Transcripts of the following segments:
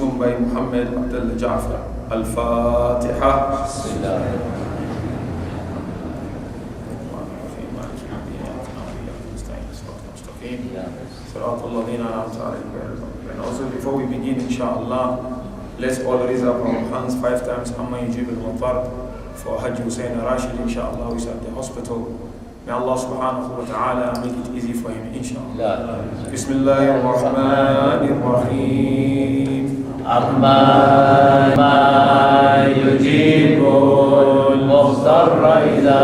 consumed by Muhammad Abdullah Ja'far. Al-Fatiha. And also before we begin, inshallah, let's all raise up our hands 5 times. Amma yujib al-Muttar for Hajj Hussein Rashid, inshallah, who's at the hospital. May Allah subhanahu wa ta'ala make it easy for him, inshallah. Bismillahir Rahmanir Rahim. Amma yujibul muhtarra idha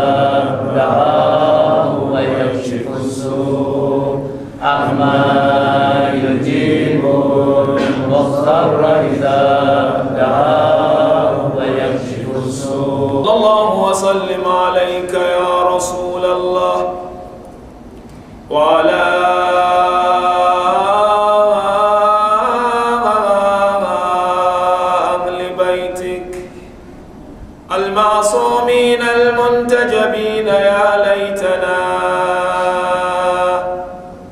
da'ahu wa yakshifu as-su'. Amma yujibul muhtarra idha da'ahu wa yakshifu as-su'. Sallallahu wa sallim alayka ya Rasul Allah wa ala المعصومين المنتجبين يا ليتنا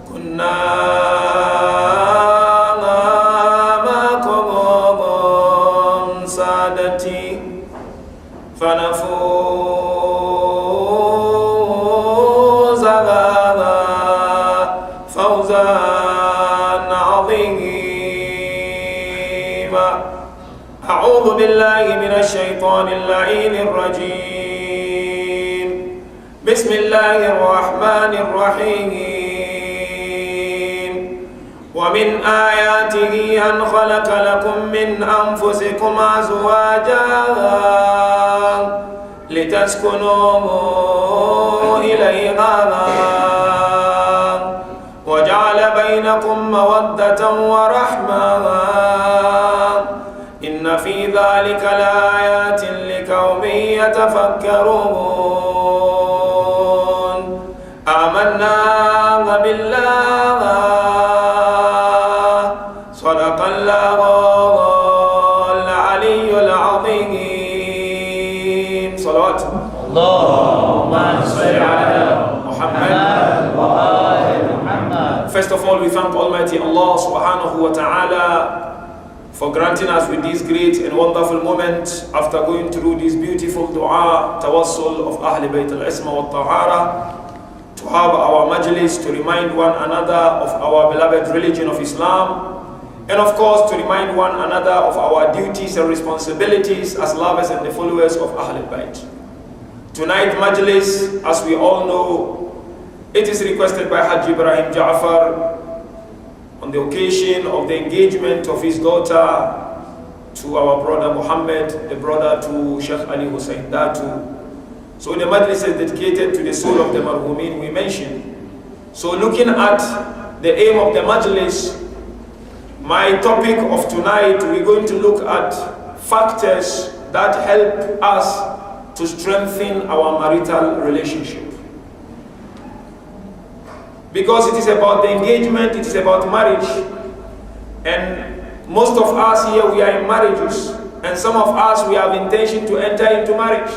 كنا معكم سادتي فنفوز فوزا عظيما. أعوذ بالله من الشيطان اللعين الرجيم. بسم الله الرحمن الرحيم. ومن آياته أن خلق لكم من أنفسكم أزواجا لتسكنوا إليها وجعل بينكم مودة ورحمة إن في ذلك لآيات لقوم يتفكرون. آمنا بالله صدق الله العلي العظيم. صلوات اللهم صل على محمد وآل محمد. First of all, we thank Almighty Allah subhanahu wa ta'ala for granting us with this great and wonderful moment after going through this beautiful dua, tawassul of Ahl Bayt al-Isma wa Tahara, to have our majlis to remind one another of our beloved religion of Islam, and of course to remind one another of our duties and responsibilities as lovers and the followers of Ahl Bayt. Tonight majlis, as we all know, it is requested by Hajj Ibrahim Ja'far on the occasion of the engagement of his daughter to our brother Muhammad, the brother to Sheikh Ali Hussein Datu. So the majlis is dedicated to the soul of the marhumin we mentioned. So looking at the aim of the majlis, my topic of tonight, we're going to look at factors that help us to strengthen our marital relationship. Because it is about the engagement, it is about marriage. And most of us here, we are in marriages. And some of us, we have intention to enter into marriage.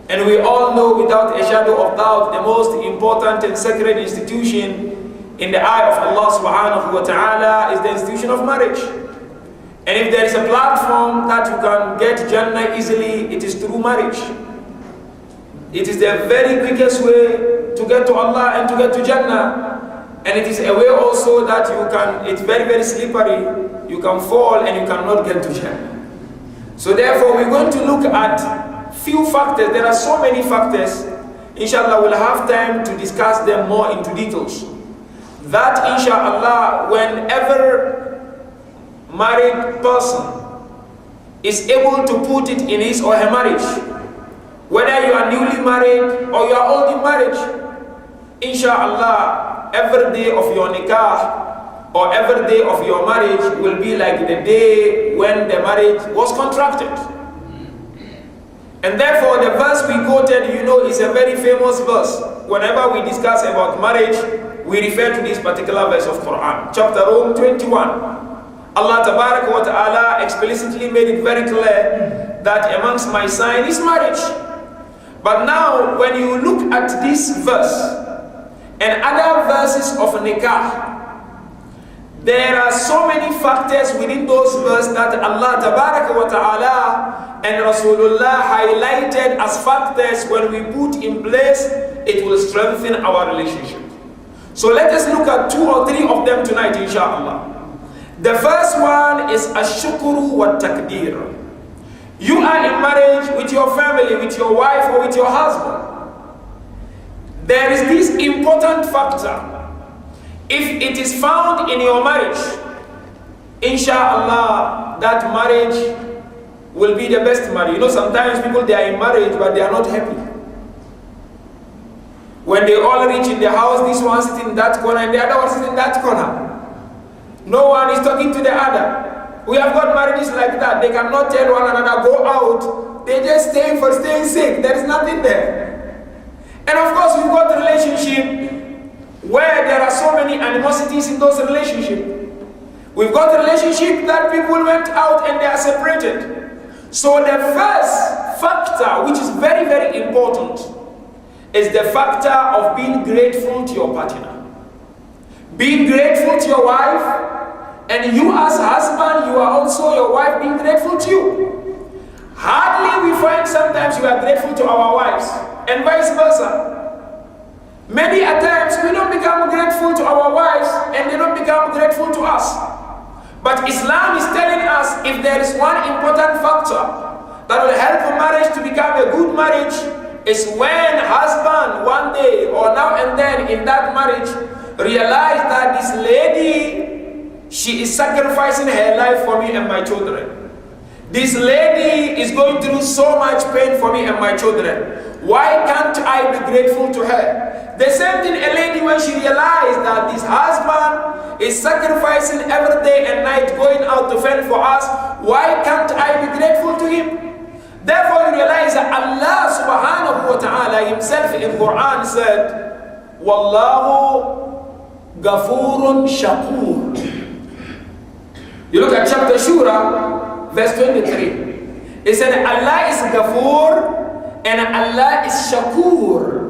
And we all know without a shadow of doubt, the most important and sacred institution in the eye of Allah subhanahu wa ta'ala is the institution of marriage. And if there is a platform that you can get Jannah easily, it is through marriage. It is the very quickest way to get to Allah and to get to Jannah. And it is a way also that you can, it's very, very slippery. You can fall and you cannot get to Jannah. So therefore, we're going to look at few factors. There are so many factors. Inshallah, we'll have time to discuss them more into details. That inshallah, whenever married person is able to put it in his or her marriage, whether you are newly married or you are old in marriage, inshallah, every day of your nikah or every day of your marriage will be like the day when the marriage was contracted. And therefore, the verse we quoted, you know, is a very famous verse. Whenever we discuss about marriage, we refer to this particular verse of Quran, chapter 21. Allah Tabaraka wa Ta'ala explicitly made it very clear that amongst my sign is marriage. But now, when you look at this verse and other verses of nikah, There are so many factors within those verses that Allah Tabaraka wa Ta'ala and Rasulullah highlighted as factors. When we put in place, it will strengthen our relationship. So let us look at 2 or 3 of them tonight, inshallah. The first one is ash-shukru wa takdir. You are in marriage with your family, with your wife or with your husband. There is this important factor. If it is found in your marriage, inshallah, that marriage will be the best marriage. You know, sometimes people, they are in marriage, but they are not happy. When they all reach in the house, this one sits in that corner and the other one sits in that corner. No one is talking to the other. We have got marriages like that. They cannot tell one another, go out. They just stay for staying sake. There is nothing there. And of course, we've got relationship where there are so many animosities in those relationships. We've got a relationship that people went out and they are separated. So the first factor, which is very, very important, is the factor of being grateful to your partner. Being grateful to your wife, and you as husband, you are also your wife being grateful to you. Hardly we find sometimes we are grateful to our wives, and vice versa. Many a times we don't become grateful to our wives and they don't become grateful to us. But Islam is telling us if there is one important factor that will help a marriage to become a good marriage, is when husband one day or now and then in that marriage realize that this lady, she is sacrificing her life for me and my children. This lady is going through so much pain for me and my children. Why can't I be grateful to her? The same thing a lady, when she realized that this husband is sacrificing every day and night going out to fend for us, why can't I be grateful to him? Therefore you realize that Allah subhanahu wa ta'ala himself in Quran said, Wallahu Ghafurun Shakur. You look at chapter Shura, verse 23. It said Allah is Ghafur and Allah is Shakur.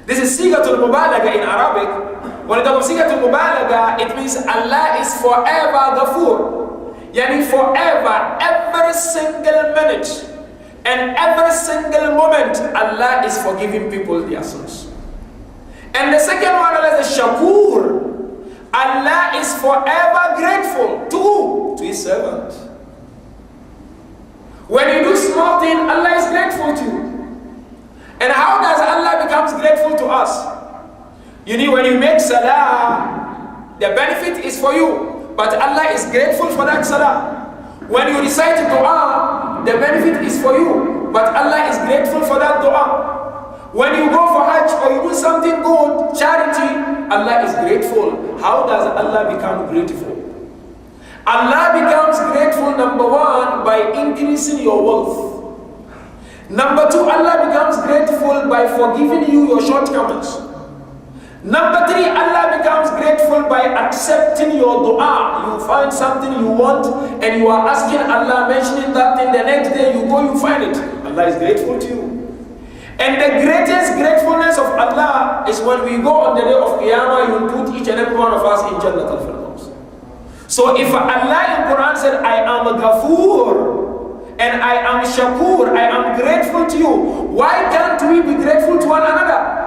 This is Sigatul Mubalaga in Arabic. When it comes to Sigatul Mubalaga, it means Allah is forever Ghafur. Yani forever, every single minute and every single moment, Allah is forgiving people their sins. And the second one, Allah is Shakur. Allah is forever grateful to who? To his servant. When you do small thing, Allah is grateful to you. And how does Allah becomes grateful to us? You know, when you make salah, the benefit is for you, but Allah is grateful for that salah. When you recite dua, the benefit is for you, but Allah is grateful for that dua. When you go for Hajj or you do something good, charity, Allah is grateful. How does Allah become grateful? Allah becomes grateful, number one, by increasing your wealth. Number two, Allah becomes grateful by forgiving you your shortcomings. Number three, Allah becomes grateful by accepting your dua. You find something you want and you are asking Allah, mentioning that thing, the next day you go, you find it. Allah is grateful to you. And the greatest gratefulness of Allah is when we go on the day of Qiyamah, you will put each and every one of us in Jannat al-Firdaus. So if Allah in Quran said, I am a Ghafoor, and I am Shakur, I am grateful to you, why can't we be grateful to one another?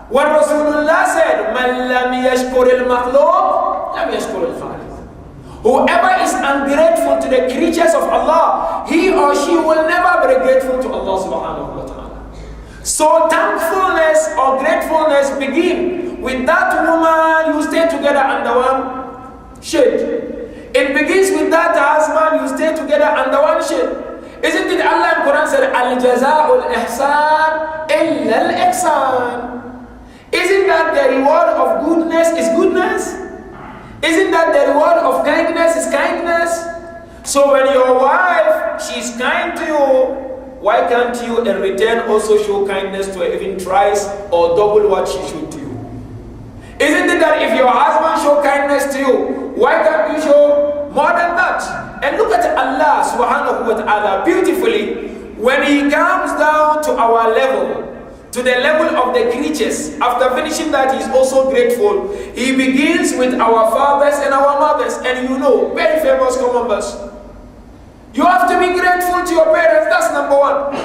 When Rasulullah said, Man lam yashkur al-makhluq, lam yashkur al-khaliq. Whoever is ungrateful to the creatures of Allah, he or she will never be grateful to Allah subhanahu wa ta'ala. So thankfulness or gratefulness begin with that woman you stay together under one shade. It begins with that husband you stay together under one shade. Isn't it Allah in Quran said, Al-jaza'ul ihsan illa al-ihsan? Isn't that the reward of goodness is goodness? Isn't that the reward of kindness is kindness? So when your wife, she's kind to you, why can't you in return also show kindness to her, even twice or double what she showed to you? Isn't it that if your husband show kindness to you, why can't you show more than that? And look at Allah subhanahu wa ta'ala beautifully when he comes down to our level to the level of the creatures. After finishing that, he is also grateful. He begins with our fathers and our mothers. And you know, very famous common verse. You have to be grateful to your parents. That's number one.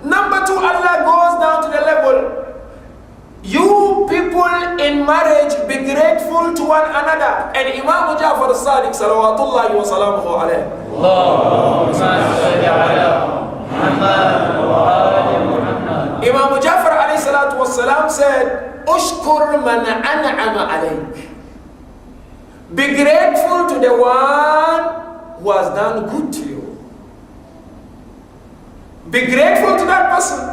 Number two, Allah goes down to the level. You people in marriage, be grateful to one another. And Imam Ja'far as-Sadiq, salawatullahi wa salamuhu alayhi, Imam Ja'far alayhi salatu wassalam said, Ushkur man an'ama alayk. Be grateful to the one who has done good to you. Be grateful to that person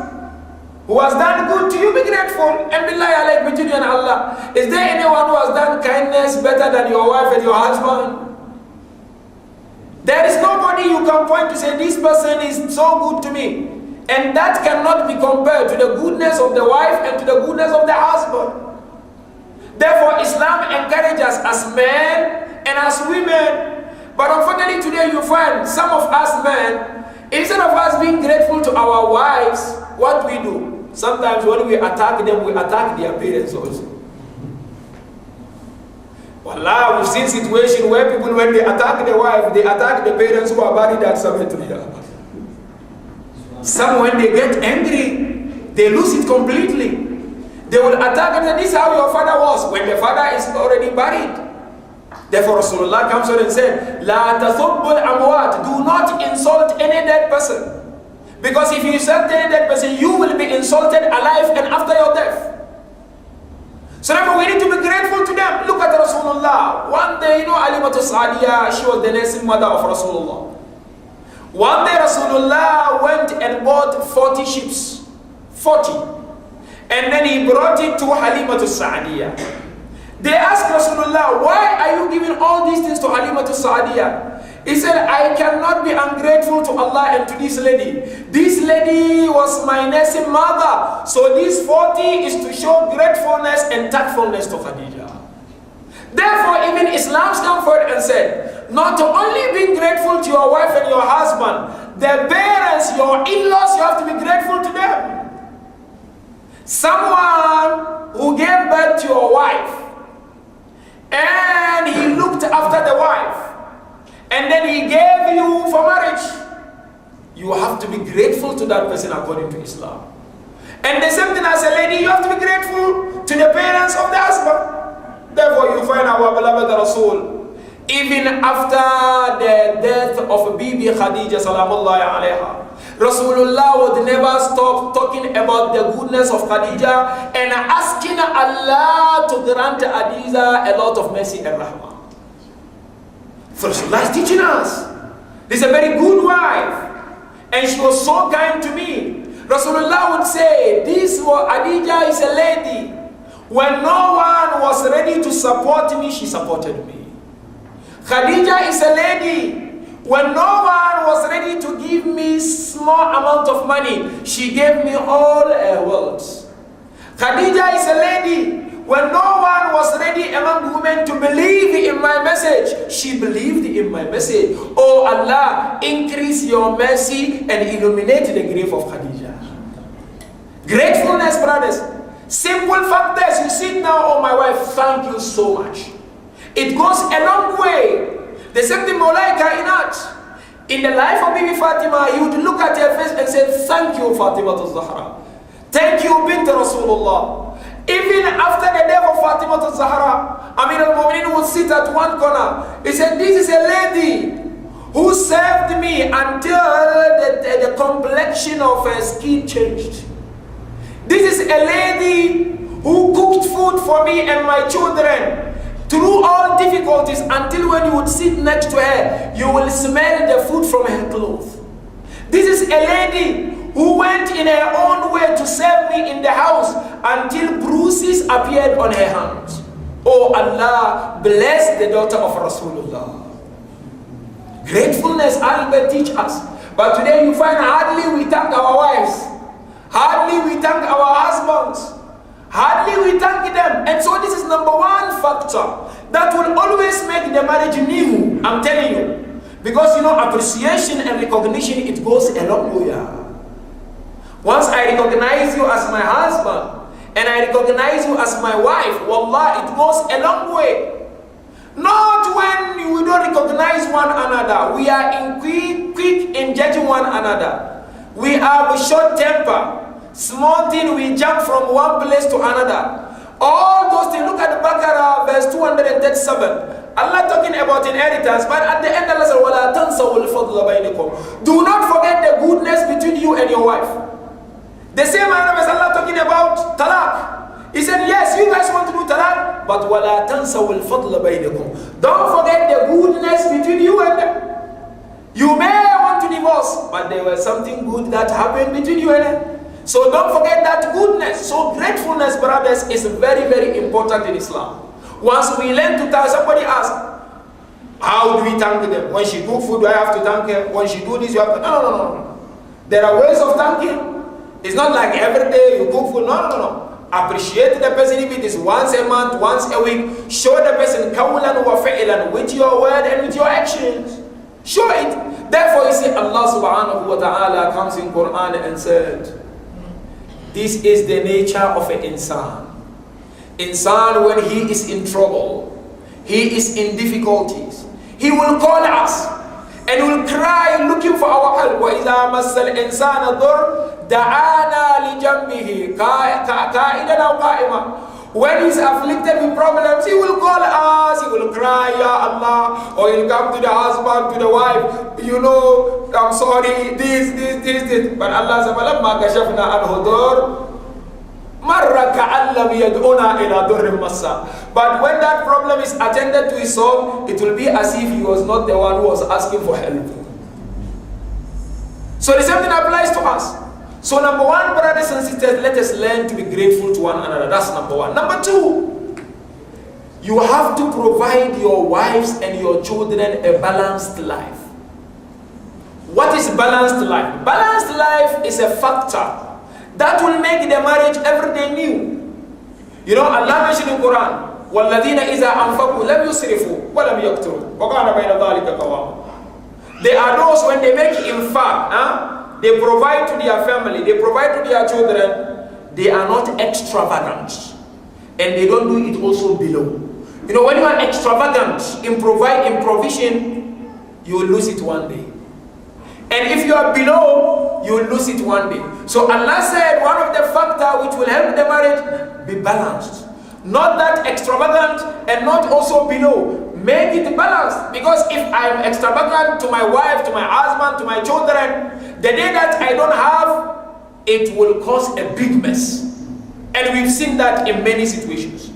who has done good to you. Be grateful. And billahi alayk, between you and Allah, is there anyone who has done kindness better than your wife and your husband? There is nobody you can point to say, this person is so good to me. And that cannot be compared to the goodness of the wife and to the goodness of the husband. Therefore, Islam encourages us as men and as women. But unfortunately today you find some of us men, instead of us being grateful to our wives, what we do? Sometimes when we attack them, we attack their parents also. Wallah, we've seen situations where people, when they attack the wife, they attack the parents who are buried at cemetery. Some, when they get angry, they lose it completely. They will attack and say, this is how your father was, when the father is already buried. Therefore Rasulullah comes on and said, La tasubbu al-amwat, do not insult any dead person. Because if you insult any dead person, you will be insulted alive and after your death. So therefore we need to be grateful to them. Look at Rasulullah. One day, you know, Alimatu Sa'adiyah, she was the nursing mother of Rasulullah. One day Rasulullah went and bought 40 sheep. 40. And then he brought it to Halimatu Sa'adiyah. They asked Rasulullah, why are you giving all these things to Halimatu Sa'adiyah? He said, I cannot be ungrateful to Allah and to this lady. This lady was my nursing mother. So this 40 is to show gratefulness and thankfulness to Khadija. Therefore, even Islam came forward and said, not to only be grateful to your wife and your husband, their parents, your in-laws, you have to be grateful to them. Someone who gave birth to your wife, and he looked after the wife, and then he gave you for marriage, you have to be grateful to that person according to Islam. And the same thing as a lady, you have to be grateful to the parents of the husband. Therefore you find our beloved Rasul, even after the death of Bibi Khadija salamullahi alayha, Rasulullah would never stop talking about the goodness of Khadija and asking Allah to grant Khadija a lot of mercy and rahmah. So Rasulullah is teaching us. This is a very good wife, and she was so kind to me. Rasulullah would say, this Khadija is a lady. When no one was ready to support me, she supported me. Khadija is a lady. When no one was ready to give me small amount of money, she gave me all her wealth. Khadija is a lady. When no one was ready among women to believe in my message, she believed in my message. Oh Allah, increase your mercy and illuminate the grave of Khadija. Gratefulness, brothers. Simple factors. You sit now, oh my wife, thank you so much. It goes a long way. The same thing Mawlai Kainat. In the life of Bibi Fatima, he would look at her face and say, thank you, Fatima al-Zahra. Thank you, Bint Rasulullah. Even after the death of Fatima al-Zahra, Amir al-Mu'minin would sit at one corner. He said, this is a lady who served me until the complexion of her skin changed. This is a lady who cooked food for me and my children through all difficulties, until when you would sit next to her, you will smell the food from her clothes. This is a lady who went in her own way to serve me in the house until bruises appeared on her hands. Oh Allah, bless the daughter of Rasulullah. Gratefulness, Allah teach us. But today you find hardly we thank our wives. Hardly we thank our husbands. Hardly we thank them. And so this is number one factor that will always make the marriage new. I'm telling you. Because you know, appreciation and recognition, it goes a long way. Once I recognize you as my husband, and I recognize you as my wife, wallah, it goes a long way. Not when we don't recognize one another. We are quick in judging one another. We have a short temper. Small thing, we jump from one place to another. All those things. Look at the Baqarah, verse 237. Allah talking about inheritance, but at the end Allah said, وَلَا تَنْسَوُا الْفَضْلَ بَيْنِكُمْ. Do not forget the goodness between you and your wife. The same as Allah talking about talaq. He said, yes, you guys want to do talaq, but وَلَا تَنْسَوُا الْفَضْلَ بَيْنِكُمْ. Don't forget the goodness between you and them. You may want to divorce, but there was something good that happened between you and them. So don't forget that goodness. So gratefulness, brothers, is very, very important in Islam. Once we learn to tell somebody, ask, how do we thank them? When she cook food, do I have to thank her? When she do this, you have to... No. There are ways of thanking. It's not like every day you cook food. No. Appreciate the person if it is once a month, once a week. Show the person qawlan wa fi'lan, with your word and with your actions. Show it. Therefore you see Allah subhanahu wa ta'ala comes in Quran and said, this is the nature of an insan. Insan, when he is in trouble, he is in difficulties, he will call us and will cry looking for our help. وَإِذَا مَسَّ الْإِنسَانَ ضُرٌّ دَعَانَا لِجَنْبِهِ قَائِدًا أَوْ قَائِمًا. When he's afflicted with problems, he will call us, he will cry, Ya Allah, or he'll come to the husband, to the wife, you know, I'm sorry, this. But Allah said, فَلَمَّا كَشَفْنَا عَنْهُ ضُرٌّ مَرَّ كَأَلَّمْ يَدْعُنَا إِلَى ضُرٍّ مَسَّهُ. But when that problem is attended to his soul, it will be as if he was not the one who was asking for help. So the same thing applies to us. So number one, brothers and sisters, let us learn to be grateful to one another. That's number one. Number two, you have to provide your wives and your children a balanced life. What is balanced life? Balanced life is a factor that will make the marriage every day new. You know, Allah mentioned in Quran, وَالَّذِينَ إِذَا أَنْفَقُوا لَمْ يُسْرِفُوا وَلَمْ يَقْتُرُوا وَكَانَ بَيْنَ ذَلِكَ قَوَامًا. They are those when they make infaq, they provide to their family, they provide to their children, they are not extravagant. And they don't do it also below. You know, when you are extravagant in provision, you will lose it one day. And if you are below, you will lose it one day. So Allah said one of the factors which will help the marriage, be balanced. Not that extravagant and not also below. Make it balanced. Because if I am extravagant to my wife, to my husband, to my children, the day that I don't have, it will cause a big mess. And we've seen that in many situations.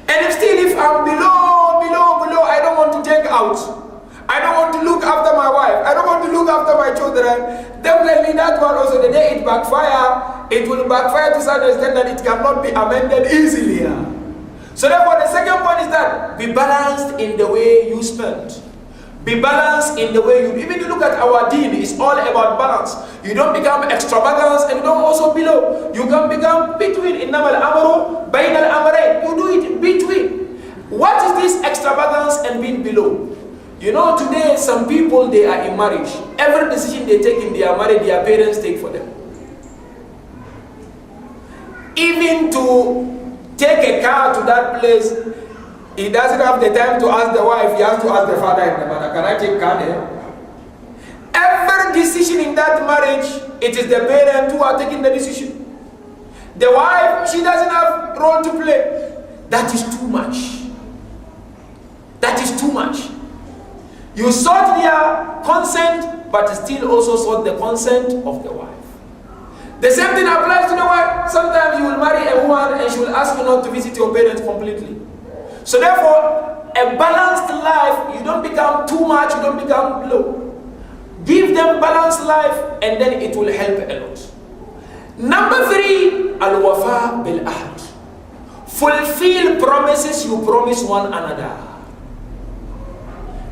And if I'm below, I don't want to take out. I don't want to look after my wife. I don't want to look after my children. Definitely that one also, the day it backfire, it will backfire to such an extent that it cannot be amended easily. So therefore the second point is that be balanced in the way you spend. Be balanced in the way you, even you look at our deen, it's all about balance. You don't become extravagant and you don't also below. You can become between. إِنَّمَا الْأَمْرُ بَيْنَ الْأَمْرَيْنِ. You do it between. What is this extravagance and being below? You know, today some people, they are in marriage. Every decision they take in their marriage, their parents take for them. Even to take a car to that place, he doesn't have the time to ask the wife, he has to ask the father and the mother, can I take car there? Every decision in that marriage, it is the parents who are taking the decision. The wife, she doesn't have a role to play. That is too much. That is too much. You sought their consent, but still also sought the consent of the wife. The same thing applies to the wife. Sometimes you will marry a woman and she will ask you not to visit your parents completely. So therefore, a balanced life, you don't become too much, you don't become low. Give them balanced life and then it will help a lot. Number three, al-wafa bil-ahd. Fulfill promises you promise one another.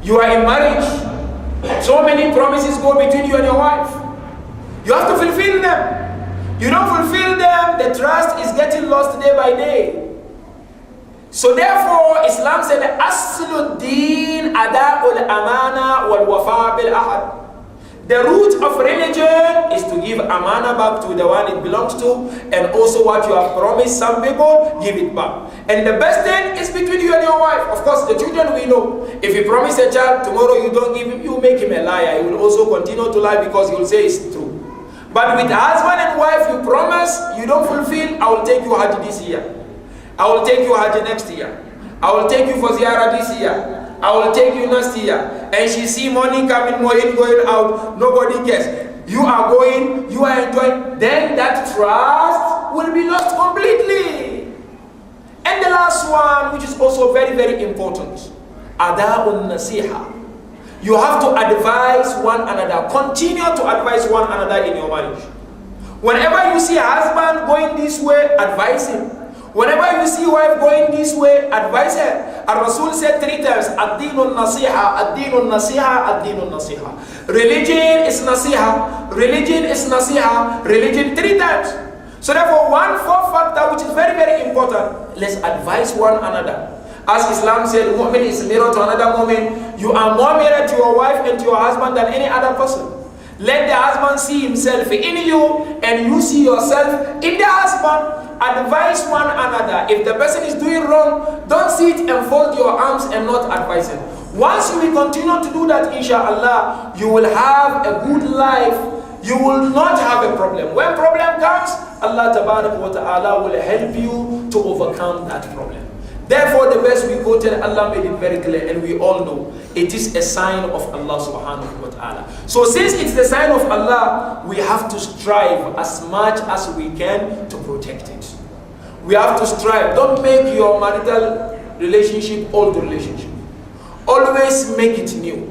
You are in marriage. So many promises go between you and your wife. You have to fulfill them. You don't fulfill them, the trust is getting lost day by day. So therefore, Islam said, Asluddin ada'ul amana wal wafa bil ahad. The root of religion is to give amana back to the one it belongs to, and also what you have promised some people, give it back. And the best thing is between you and your wife. Of course, the children we know. If you promise a child, tomorrow you don't give him, you make him a liar. He will also continue to lie because he will say it's true. But with husband and wife, you promise, you don't fulfill, I will take you Hajj this year. I will take you Hajj next year. I will take you for Ziyarah this year. I will take you next year. And she see money coming, money going out, nobody cares. You are going, you are enjoying, then that trust will be lost completely. And the last one, which is also very, very important, ada'un nasiha. You have to advise one another. Continue to advise one another in your marriage. Whenever you see a husband going this way, advise him. Whenever you see wife going this way, advise her. And Rasul said 3 times, ad-dinun nasiha, ad-dinun nasiha, ad-dinun nasiha. Religion is nasiha, religion is nasiha, religion 3 times. So therefore, one fourth factor which is very, very important, let's advise one another. As Islam said, mu'min is mirror to another mu'min. You are more mirror to your wife and to your husband than any other person. Let the husband see himself in you, and you see yourself in the husband. Advise one another. If the person is doing wrong, don't sit and fold your arms and not advise him. Once you will continue to do that, inshallah, you will have a good life. You will not have a problem. When problem comes, Allah Ta'ala will help you to overcome that problem. Therefore, the verse we quoted, Allah made it very clear, and we all know it is a sign of Allah subhanahu wa ta'ala. So since it's the sign of Allah, we have to strive as much as we can to protect it. We have to strive. Don't make your marital relationship old relationship. Always make it new.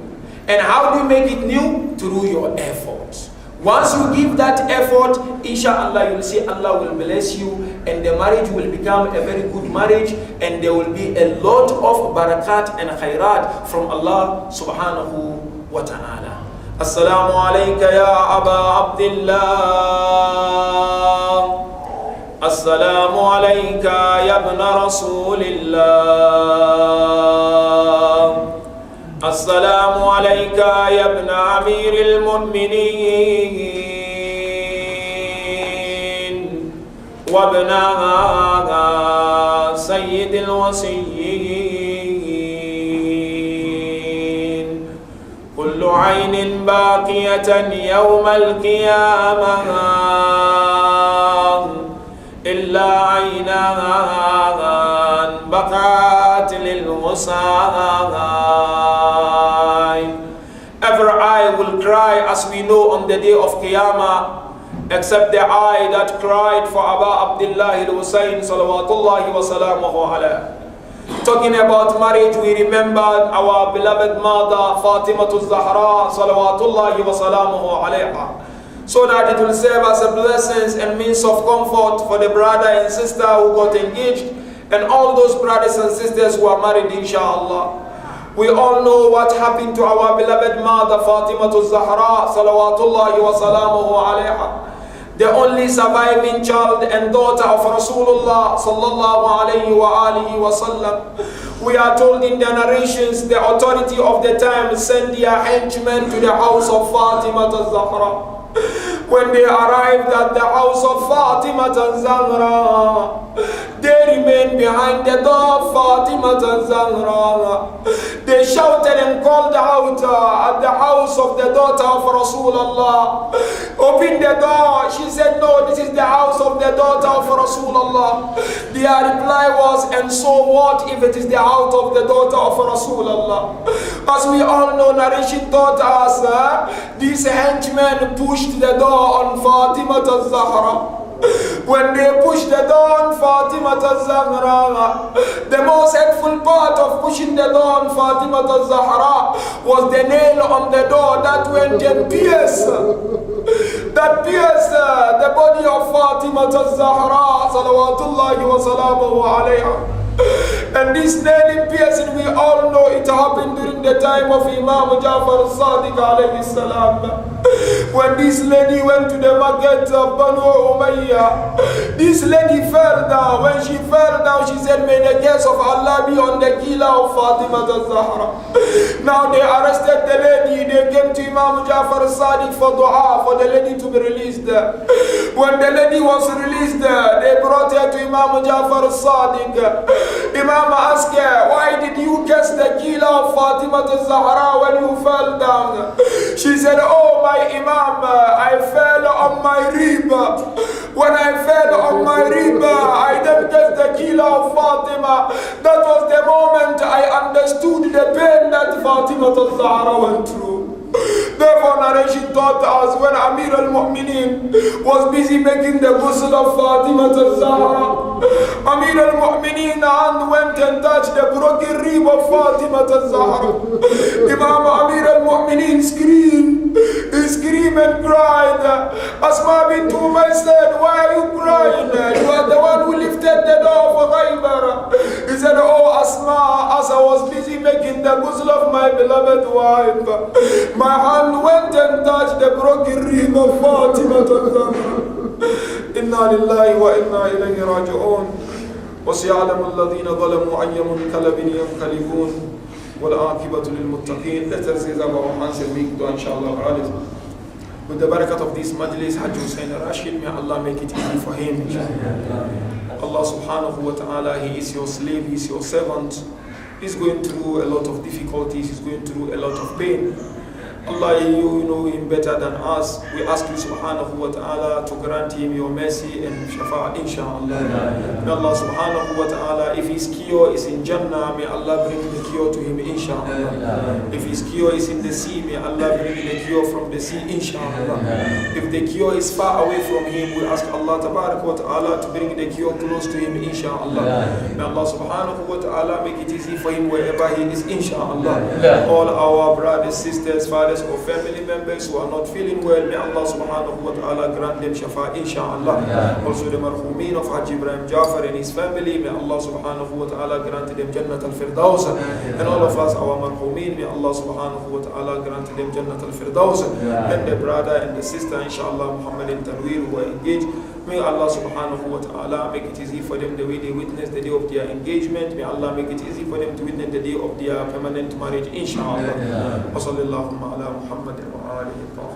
And how do you make it new? Through your efforts. Once you give that effort, inshallah, you'll see Allah will bless you, and the marriage will become a very good marriage, and there will be a lot of barakat and khairat from Allah subhanahu wa ta'ala. Assalamu alayka ya Aba Abdillah. Assalamu alayka ya ibna Rasulillah. السلام عليك يا ابن أمير المؤمنين وابن سيد الوصيين كل عين باقية يوم القيامة إلا عينها بقات للغصان. Every eye will cry, as we know, on the day of Qiyamah, except the eye that cried for Aba Abdullah al-Husayn salawatullahi wa salamuhu alayhi. Talking about marriage, we remembered our beloved mother Fatima Zahra salawatullahi wa salamuhu alayha, so that it will serve as a blessing and means of comfort for the brother and sister who got engaged, and all those brothers and sisters who are married, inshallah. We all know what happened to our beloved mother Fatima Zahra salawatullahi wa salamuhu alayha, the only surviving child and daughter of Rasulullah sallallahu alayhi wa alihi wa sallam. We are told in the narrations, the authority of the time sent their henchmen to the house of Fatima Zahra. When they arrived at the house of Fatima Zahra, they remained behind the door of Fatima Zahra. They shouted and called out at the house of the daughter of Rasulullah. Open the door. She said, no, this is the house of the daughter of Rasulullah. Their reply was, and so what if it is the house of the daughter of Rasulullah? As we all know, narration taught us, these henchmen pushed the door on Fatima Zahra. When they pushed the door on Fatima Zahra, the most hateful part of pushing the door on Fatima Zahra was the nail on the door that went and pierced the body of Fatima Zahra salawatullahi wa salamuhu alayha. And this nail piercing, we all know it happened during the time of Imam Jafar al-Sadiq alayhi salam. When this lady went to the market of Banu Umayyah, this lady fell down. When she fell down, she said, may the curse of Allah be on the killer of Fatima al-Zahra. Now they arrested the lady. They came to Imam Jafar al-Sadiq for dua for the lady to be released. When the lady was released, they brought her to Imam Jafar al-Sadiq. Imam asked her, why did you guess the killer of Fatima al-Zahra when you fell down? She said, oh my Imam, I fell on my rib. When I fell on my rib, I then guessed the killer of Fatima. That was the moment I understood the pain that Fatima al-Zahra went through. Therefore, narration taught us when Amir al-Mu'mineen was busy making the ghusl of Fatima al-Zahra, Amir al-Mu'mineen hand went and touched the broken rib of Fatima al-Zahra. Imam Amir al-Mu'mineen screamed and cried. Asma bint Umayr said, why are you crying? You are the one who lifted the door for Khaybar. He said, oh Asma, as I was busy making the ghusl of my beloved wife, my hand went and touched the broken rib of Fatima al-Zahra. Inna lillahi wa inna ilayhi raji'un. وَسَيَعْلَمُ الَّذِينَ ظَلَمُوا أَيَّ مُنْقَلَبٍ يَنْقَلِبُونَ وَالْعَاقِبَةُ لِلْمُتَّقِينَ. Let us raise our hands and make dua, inshallah. With the barakat of this majlis, Hajj Hussein Rashid, may Allah make it easy for him. Allah subhanahu wa ta'ala, he is your slave, he is your servant. He's going through a lot of difficulties, he's going through a lot of pain. Allah, you know him better than us. We ask you subhanahu wa ta'ala to grant him your mercy and shafa'a, inshaAllah. May Allah subhanahu wa ta'ala, if his cure is in Jannah, may Allah bring the cure to him, inshaAllah. If his cure is in the sea, may Allah bring the cure from the sea, inshaAllah. If the cure is far away from him, we ask Allah tabarak wa ta'ala to bring the cure close to him, inshaAllah. May Allah subhanahu wa ta'ala make it easy for him wherever he is, inshaAllah. All our brothers, sisters, fathers, or family members who are not feeling well, may Allah subhanahu wa ta'ala grant them shafa, inshaAllah. Also the marhumeen of Haji Ibrahim Jafar and his family, may Allah subhanahu wa ta'ala grant them Jannat al-Firdaus. And all of us, our marhumeen, may Allah subhanahu wa ta'ala grant them Jannat al-Firdaus. And the brother and the sister, inshaAllah, Muhammad and Tanweer, who are engaged, may Allah subhanahu wa ta'ala make it easy for them the way they witness the day of their engagement. May Allah make it easy for them to witness the day of their permanent marriage, inshaAllah. Wa sallallahu ala Muhammad wa alihi wa